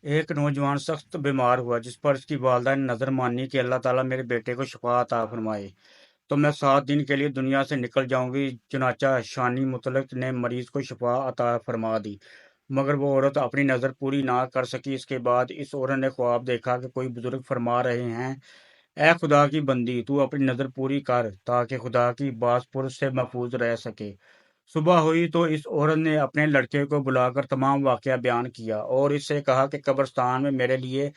ایک نوجوان سخت بیمار ہوا جس پر اس کی والدہ نے نظر مانی کہ اللہ تعالیٰ میرے بیٹے کو شفا عطا فرمائے تو میں 7 دن کے لیے دنیا سے نکل جاؤں گی۔ چنانچہ شانی مطلق نے مریض کو شفا عطا فرما دی، مگر وہ عورت اپنی نظر پوری نہ کر سکی۔ اس کے بعد اس عورت نے خواب دیکھا کہ کوئی بزرگ فرما رہے ہیں، اے خدا کی بندی، تو اپنی نظر پوری کر تاکہ خدا کی باز پرس سے محفوظ رہ سکے۔ صبح ہوئی تو اس عورت نے اپنے لڑکے کو بلا کر تمام واقعہ بیان کیا اور اس سے کہا کہ قبرستان میں میرے لیے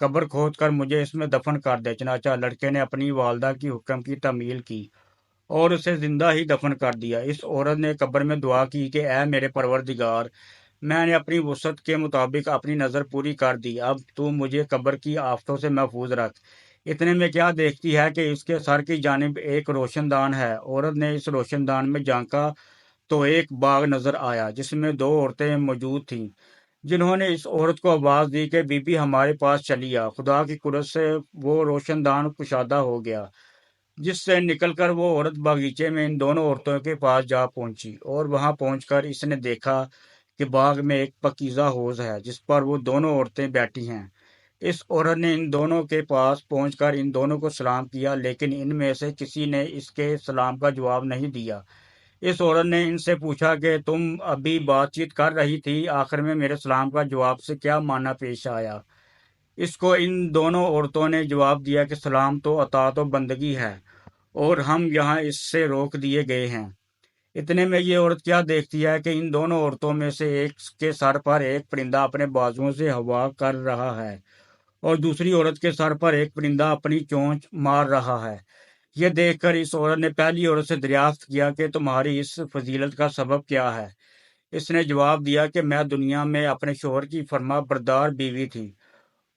قبر کھود کر مجھے اس میں دفن کر دے۔ چنانچہ لڑکے نے اپنی والدہ کی حکم کی تعمیل کی اور اسے زندہ ہی دفن کر دیا۔ اس عورت نے قبر میں دعا کی کہ اے میرے پروردگار، میں نے اپنی وسعت کے مطابق اپنی نظر پوری کر دی، اب تو مجھے قبر کی آفتوں سے محفوظ رکھ۔ اتنے میں کیا دیکھتی ہے کہ اس کے سر کی جانب ایک روشن دان ہے۔ عورت نے اس روشن دان میں جھانکا تو ایک باغ نظر آیا جس میں 2 عورتیں موجود تھیں، جنہوں نے اس عورت کو آواز دی کہ بی بی ہمارے پاس چلی آ۔ خدا کی قدرت سے وہ روشن دان کشادہ ہو گیا، جس سے نکل کر وہ عورت باغیچے میں ان دونوں عورتوں کے پاس جا پہنچی، اور وہاں پہنچ کر اس نے دیکھا کہ باغ میں ایک پاکیزہ حوض ہے جس پر وہ دونوں عورتیں بیٹھی ہیں۔ اس عورت نے ان دونوں کے پاس پہنچ کر ان دونوں کو سلام کیا، لیکن ان میں سے کسی نے اس کے سلام کا جواب نہیں دیا۔ اس عورت نے ان سے پوچھا کہ تم ابھی بات چیت کر رہی تھی، آخر میں میرے سلام کا جواب سے کیا معنی پیش آیا؟ اس کو ان دونوں عورتوں نے جواب دیا کہ سلام تو اطاعت و بندگی ہے، اور ہم یہاں اس سے روک دیے گئے ہیں۔ اتنے میں یہ عورت کیا دیکھتی ہے کہ ان دونوں عورتوں میں سے ایک کے سر پر ایک پرندہ اپنے بازوؤں سے ہوا کر رہا ہے، اور دوسری عورت کے سر پر ایک پرندہ اپنی چونچ مار رہا ہے۔ یہ دیکھ کر اس عورت نے پہلی عورت سے دریافت کیا کہ تمہاری اس فضیلت کا سبب کیا ہے؟ اس نے جواب دیا کہ میں دنیا میں اپنے شوہر کی فرما بردار بیوی تھی،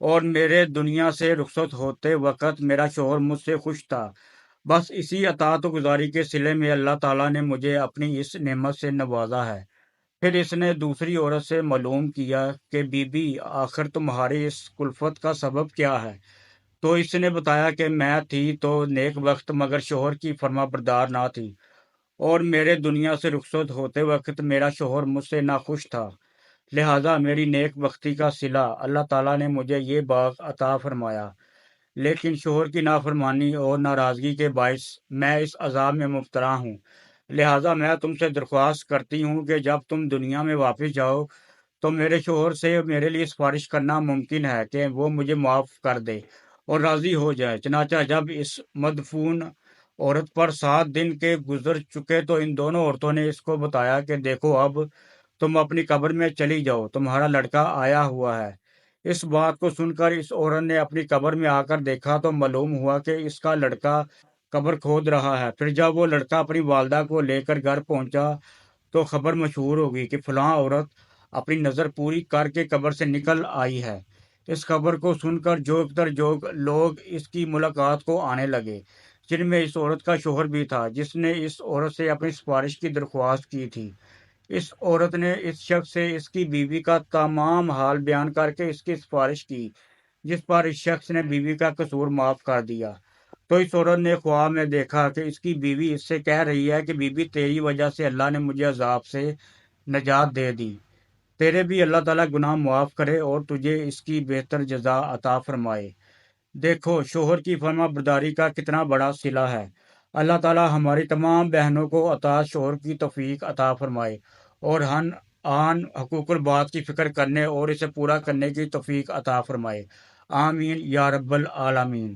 اور میرے دنیا سے رخصت ہوتے وقت میرا شوہر مجھ سے خوش تھا۔ بس اسی اطاعت و گزاری کے صلے میں اللہ تعالیٰ نے مجھے اپنی اس نعمت سے نوازا ہے۔ پھر اس نے دوسری عورت سے معلوم کیا کہ بی بی آخر تمہاری اس کلفت کا سبب کیا ہے؟ تو اس نے بتایا کہ میں تھی تو نیک وقت مگر شوہر کی فرما بردار نہ تھی، اور میرے دنیا سے رخصت ہوتے وقت میرا شوہر مجھ سے ناخوش تھا، لہذا میری نیک بختی کا صلہ اللہ تعالیٰ نے مجھے یہ باغ عطا فرمایا، لیکن شوہر کی نافرمانی اور ناراضگی کے باعث میں اس عذاب میں مبتلا ہوں۔ لہذا میں تم سے درخواست کرتی ہوں کہ جب تم دنیا میں واپس جاؤ تو میرے شوہر سے میرے لیے سفارش کرنا ممکن ہے کہ وہ مجھے معاف کر دے اور راضی ہو جائے۔ چنانچہ جب اس مدفون عورت پر 7 دن کے گزر چکے تو ان دونوں عورتوں نے اس کو بتایا کہ دیکھو اب تم اپنی قبر میں چلی جاؤ، تمہارا لڑکا آیا ہوا ہے۔ اس بات کو سن کر اس عورت نے اپنی قبر میں آ کر دیکھا تو معلوم ہوا کہ اس کا لڑکا قبر کھود رہا ہے۔ پھر جب وہ لڑکا اپنی والدہ کو لے کر گھر پہنچا تو خبر مشہور ہو گئی کہ فلاں عورت اپنی نظر پوری کر کے قبر سے نکل آئی ہے۔ اس خبر کو سن کر جوگ در جوگ لوگ اس کی ملاقات کو آنے لگے، جن میں اس عورت کا شوہر بھی تھا جس نے اس عورت سے اپنی سفارش کی درخواست کی تھی۔ اس عورت نے اس شخص سے اس کی بیوی کا تمام حال بیان کر کے اس کی سفارش کی، جس پر اس شخص نے بیوی کا قصور معاف کر دیا۔ تو اس عورت نے خواب میں دیکھا کہ اس کی بیوی اس سے کہہ رہی ہے کہ بی بی تیری وجہ سے اللہ نے مجھے عذاب سے نجات دے دی، تیرے بھی اللہ تعالیٰ گناہ معاف کرے اور تجھے اس کی بہتر جزا عطا فرمائے۔ دیکھو شوہر کی فرما برداری کا کتنا بڑا صلہ ہے۔ اللہ تعالیٰ ہماری تمام بہنوں کو اطاعت شوہر کی توفیق عطا فرمائے، اور ہن آن حقوق البات کی فکر کرنے اور اسے پورا کرنے کی توفیق عطا فرمائے۔ آمین یا رب العالمین۔